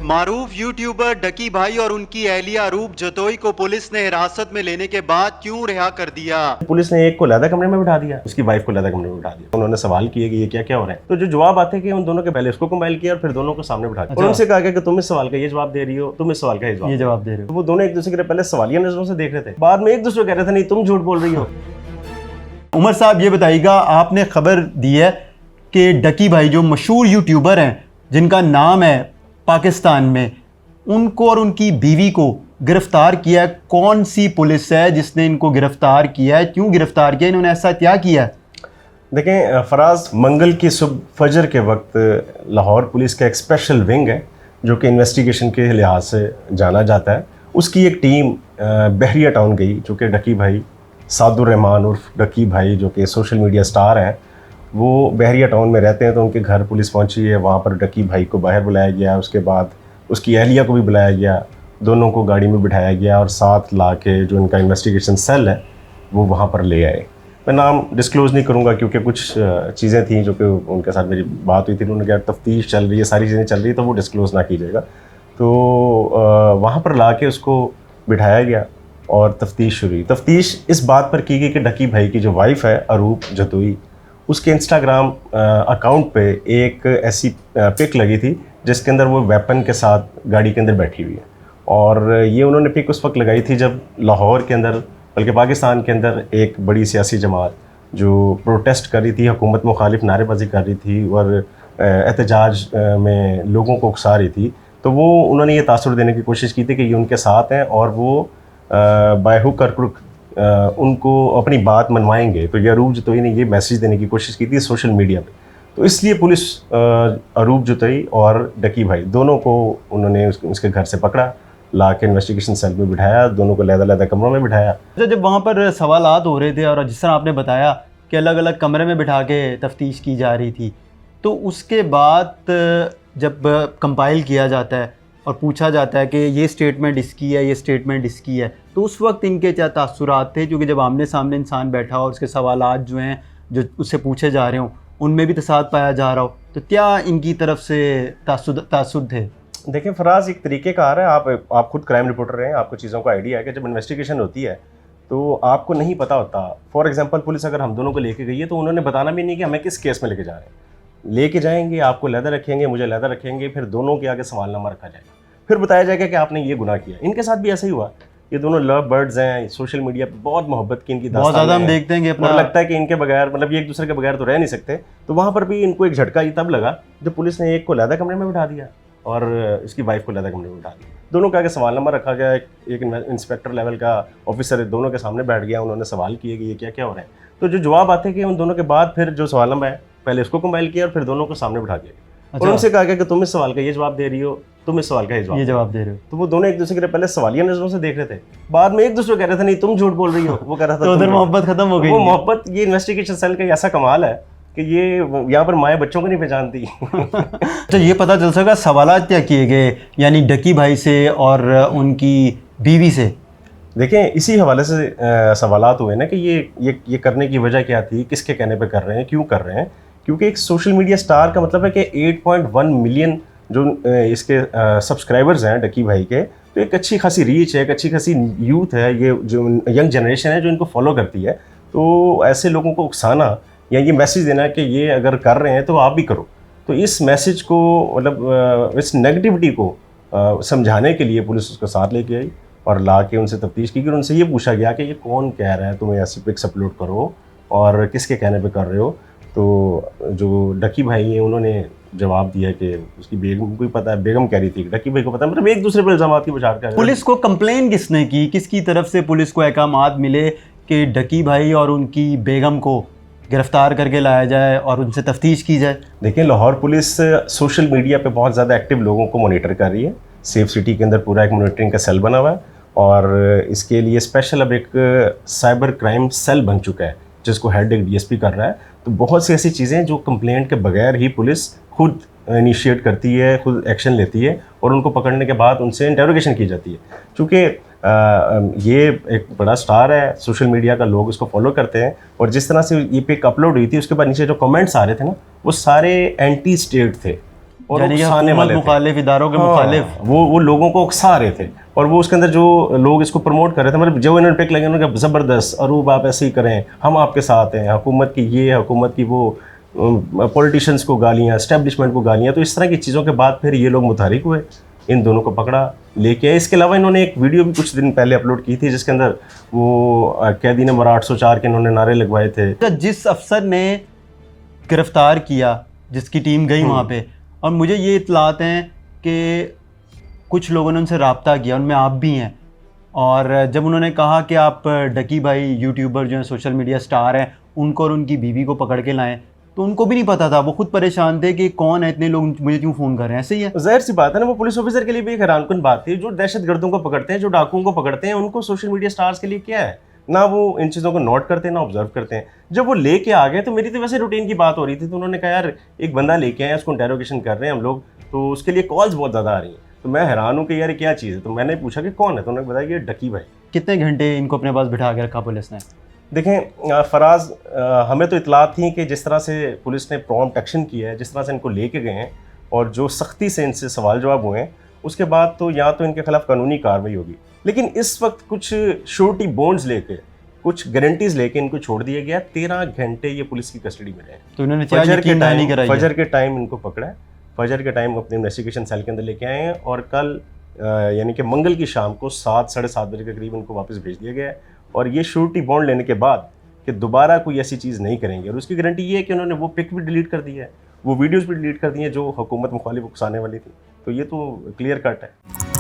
मारूफ YouTuber डकी भाई और उनकी अहलिया अरूप जतोई को पुलिस ने हिरासत में लेने के बाद क्यों रिहा कर दिया? पुलिस ने एक को अलग कमरे में बिठा दिया, उसकी वाइफ को अलग कमरे में बिठा दिया। उन्होंने सवाल किए कि ये क्या क्या हो रहा है, तो जो जवाब आते कि उन दोनों के पहले उसको कंपाइल किया और फिर दोनों को सामने बिठा दिया और उनसे कहा गया कि तुम इस सवाल का ये जवाब दे रही हो, तुम इस सवाल का ये जवाब दे रहे हो। तो वो दोनों एक दूसरे के पहले सवालिया नजरों से देख रहे थे, बाद में एक दूसरे कह रहे थे नहीं तुम झूठ बोल रही हो। उमर साहब ये बताइएगा, आपने खबर दी है कि डकी भाई जो मशहूर यूट्यूबर हैं जिनका नाम है पाकिस्तान में, उनको और उनकी बीवी को गिरफ्तार किया है। कौन सी पुलिस है जिसने इनको गिरफ्तार किया है, क्यों गिरफ्तार किया, इन्होंने ऐसा क्या किया है? देखें फराज, मंगल की सुबह फजर के वक्त लाहौर पुलिस का एक स्पेशल विंग है जो कि इन्वेस्टिगेशन के लिहाज से जाना जाता है। उसकी एक टीम बहरिया टाउन गई, जो कि डकी भाई सादुर रहमान उर्फ डकी भाई जो कि सोशल मीडिया स्टार हैं, वो बहरिया टाउन में रहते हैं। तो उनके घर पुलिस पहुंची है, वहाँ पर डकी भाई को बाहर बुलाया गया, उसके बाद उसकी अहलिया को भी बुलाया गया, दोनों को गाड़ी में बिठाया गया और साथ ला के जो इनका इन्वेस्टिगेशन सेल है वो वहाँ पर ले आए। मैं नाम डिस्क्लोज़ नहीं करूँगा क्योंकि कुछ चीज़ें थी जो कि उनके साथ मेरी बात हुई थी, उन्होंने कहा तफ्तीश चल रही है, सारी चीज़ें चल रही है, तो वो डिस्क्लोज़ ना कीजिएगा। तो वहाँ पर ला के उसको बिठाया गया और तफ्तीश शुरू हुई। तफ्तीश इस बात पर की गई कि डकी भाई की जो वाइफ है अरूप जतोई, उसके इंस्टाग्राम अकाउंट पे एक ऐसी पिक लगी थी जिसके अंदर वो वेपन के साथ गाड़ी के अंदर बैठी हुई है। और ये उन्होंने पिक उस वक्त लगाई थी जब लाहौर के अंदर, बल्कि पाकिस्तान के अंदर, एक बड़ी सियासी जमात जो प्रोटेस्ट कर रही थी, हुकूमत मुखालिफ नारेबाजी कर रही थी और एहतजाज में लोगों को उकसा रही थी। तो वो उन्होंने ये तासुर देने की कोशिश की थी कि ये उनके साथ हैं और वो बाय हुक और क्रुक उनको अपनी बात मनवाएंगे। तो ये अरूप जतोई ने ये मैसेज देने की कोशिश की थी सोशल मीडिया पे। तो इसलिए पुलिस अरूप जतोई और डकी भाई दोनों को उन्होंने उसके घर से पकड़ा, ला के इन्वेस्टिगेशन सेल में बिठाया, दोनों को अलग-अलग कमरों में बिठाया। जब वहाँ पर सवालात हो रहे थे और जिस तरह आपने बताया कि अलग अलग कमरे में बिठा के तफ्तीश की जा रही थी, तो उसके बाद जब कंपाइल किया जाता है और पूछा जाता है कि ये स्टेटमेंट इसकी है, ये स्टेटमेंट इसकी है, तो उस वक्त इनके क्या तासुरात थे? क्योंकि जब आमने सामने इंसान बैठा हो और उसके सवालात जो हैं जो उससे पूछे जा रहे हों उनमें भी तसाद पाया जा रहा हो, तो क्या इनकी तरफ से तासुद थे? देखिए फराज, एक तरीक़ेकार है, आप खुद क्राइम रिपोर्टर हैं, आपको चीज़ों का आइडिया है कि जब इन्वेस्टिगेशन होती है तो आपको नहीं पता होता। फॉर एग्जांपल पुलिस अगर हम दोनों को लेके गई है तो उन्होंने बताना भी नहीं कि हमें किस केस में लेके जा रहे हैं। लेके जाएंगे, आपको लहदा रखेंगे, मुझे लहदा रखेंगे, फिर दोनों के आगे सवालनामा रखा जाएगा, फिर बताया जाएगा कि आपने ये गुनाह किया। इनके साथ भी ऐसा ही हुआ। ये दोनों लव बर्ड्स हैं, सोशल मीडिया पे बहुत मोहब्बत की इनकी दास्तान बहुत ज़्यादा हम देखते हैं कि अपना लगता है कि इनके बगैर, मतलब ये एक दूसरे के बगैर तो रह नहीं सकते। तो वहाँ पर भी इनको एक झटका ये तब लगा जब पुलिस ने एक को अलग कमरे में बिठा दिया और इसकी वाइफ को अलग कमरे में बिठा दिया। दोनों का आगे सवालनामा रखा गया, एक इंस्पेक्टर लेवल का ऑफिसर दोनों के सामने बैठ गया, उन्होंने सवाल किए कि ये क्या क्या हो रहा है। तो जो जवाब आते कि उन दोनों के बाद फिर जो सवालनामा है पहले उसको कंपाइल किया और फिर दोनों को सामने बिठा दिया और उनसे कहा गया कि तुम इस सवाल का ये जवाब दे रही हो, तुम इस सवाल का ये जवाब दे रहे हो। तो वो दोनों एक दूसरे के पहले सवालिया नजरों से देख रहे थे, बाद में एक दूसरे कह रहे थे नहीं तुम झूठ बोल रही हो, वो कह रहा था। तो उधर मोहब्बत खत्म हो गई। वो मोहब्बत, ये इन्वेस्टिगेशन सेल का ऐसा कमाल है कि ये यहाँ पर माएँ बच्चों को नहीं पहचानती। तो ये पता चल सका सवालात क्या किए गए, यानी डकी भाई से और उनकी बीवी से? देखें इसी हवाले से सवालात हुए ना कि ये करने की वजह क्या थी, किसके कहने पे कर रहे हैं, क्यों कर रहे हैं। क्योंकि एक सोशल मीडिया स्टार का मतलब है कि 8.1 मिलियन जो इसके सब्सक्राइबर्स हैं डकी भाई के, तो एक अच्छी खासी रीच है, एक अच्छी खासी यूथ है, ये जो यंग जनरेशन है जो इनको फॉलो करती है। तो ऐसे लोगों को उकसाना या ये मैसेज देना कि ये अगर कर रहे हैं तो आप भी करो, तो इस मैसेज को, मतलब इस नेगेटिविटी को समझाने के लिए पुलिस उसको साथ लेके आई और ला के उनसे तफ्तीश की और उनसे ये पूछा गया कि ये कौन कह रहा है तुम्हें ऐसे पिक्स अपलोड करो और किसके कहने पे कर रहे हो। तो जो डकी भाई हैं उन्होंने जवाब दिया कि उसकी बेगम को ही पता है, बेगम कह रही थी, डकी भाई को पता है, मतलब एक दूसरे पर इल्जाम की बचार कर। पुलिस को कंप्लेन किसने की, किसकी तरफ से पुलिस को अहकामात मिले कि डकी भाई और उनकी बेगम को गिरफ्तार करके लाया जाए और उनसे तफ्तीश की जाए? देखिए लाहौर पुलिस सोशल मीडिया पे बहुत ज़्यादा एक्टिव लोगों को मॉनिटर कर रही है। सेफ सिटी के अंदर पूरा एक मॉनिटरिंग का सेल बना हुआ है और इसके लिए स्पेशल अब एक साइबर क्राइम सेल बन चुका है जिसको हेड एक डीएसपी कर रहा है। तो बहुत सी ऐसी चीज़ें जो कंप्लेंट के बगैर ही पुलिस खुद इनिशिएट करती है, खुद एक्शन लेती है और उनको पकड़ने के बाद उनसे इंटरोगेशन की जाती है। चूँकि ये एक बड़ा स्टार है सोशल मीडिया का, लोग उसको फॉलो करते हैं और जिस तरह से ये पिक अपलोड हुई थी उसके बाद नीचे जो कमेंट्स आ रहे थे ना वो सारे एंटी स्टेट थे और यानी कि उकसाने हुकूमत वाले थे। मुखालिफ इदारों के हाँ, मुखालिफ। वो लोगों को उकसा रहे थे, और वो उसके अंदर जो लोग इसको प्रमोट कर रहे थे, मतलब जो इन्होंने पिक लगे उन्होंने कहा ज़बरदस्त अरूब आप ऐसे ही करें, हम आपके साथ हैं, हुकूमत की ये हुकूमत की वो, पॉलिटिशियंस को गालियाँ, एस्टेब्लिशमेंट को गालियाँ। तो इस तरह की चीज़ों के बाद फिर ये लोग मुतहरिक हुए, इन दोनों को पकड़ा, लेके आए। इसके अलावा इन्होंने एक वीडियो भी कुछ दिन पहले अपलोड की थी जिसके अंदर वो कैदी नंबर 804 के इन्होंने नारे लगवाए थे। जिस अफसर ने गिरफ्तार किया, जिसकी टीम गई वहाँ पे, और मुझे ये इतलात हैं कि कुछ लोगों ने उनसे रब्ता किया, उनमें आप भी हैं, और जब उन्होंने कहा कि आप डकी भाई यूट्यूबर जो हैं, सोशल मीडिया स्टार हैं, उनको और उनकी बीवी को पकड़ के लाएं, तो उनको भी नहीं पता था, वो खुद परेशान थे कि कौन है, इतने लोग मुझे क्यों फ़ोन कर रहे हैं। ऐसे ही है, जाहिर सी बात है ना, वो पुलिस ऑफिसर के लिए भी एक हैरानकुन बात थी। जो दहशत गर्दों को पकड़ते हैं, जो डाकुओं को पकड़ते हैं, उनको सोशल मीडिया स्टार्स के लिए क्या है, ना वो इन चीज़ों को नोट करते हैं ना ऑब्जर्व करते हैं। जब वो लेके आ गए तो मेरी तो वैसे रूटीन की बात हो रही थी, तो उन्होंने कहा यार एक बंदा लेके आए, उसको इंटेरोगेशन कर रहे हैं हम लोग, तो उसके लिए कॉल्स बहुत ज़्यादा आ रही हैं। तो मैं हैरान हूँ कि यार क्या चीज़ है। तो मैंने पूछा कि कौन है, तो उन्होंने बताया कि ये डकी भाई। कितने घंटे इनको अपने पास बिठा के रखा पुलिस ने? देखें फराज, हमें तो इतलात थी कि जिस तरह से पुलिस ने प्रॉम्प्ट एक्शन किया है, जिस तरह से इनको लेके गए हैं और जो सख्ती से इनसे सवाल जवाब हुए हैं, उसके बाद तो या तो इनके खिलाफ कानूनी कार्रवाई होगी। लेकिन इस वक्त कुछ श्योरिटी बॉन्ड्स लेके, कुछ गारंटीज लेके इनको छोड़ दिया गया। 13 घंटे ये पुलिस की कस्टडी में रहे। तो इन्होंने यकीन दहानी कराई है। फजर के टाइम इनको पकड़ा है, फजर के टाइम अपने इन्वेस्टिगेशन सेल के अंदर लेके आए हैं, और कल यानी कि मंगल की शाम को 7 साढ़े 7 बजे के करीब इनको वापस भेज दिया गया है। और ये श्योरिटी बॉन्ड लेने के बाद कि दोबारा कोई ऐसी चीज़ नहीं करेंगे, और उसकी गारंटी ये है कि उन्होंने वो पिक भी डिलीट कर दी है, वो वीडियोज़ भी डिलीट कर दी हैं जो हुकूमत मुखालिफ उकसाने वाली थी। तो ये तो क्लियर कट है।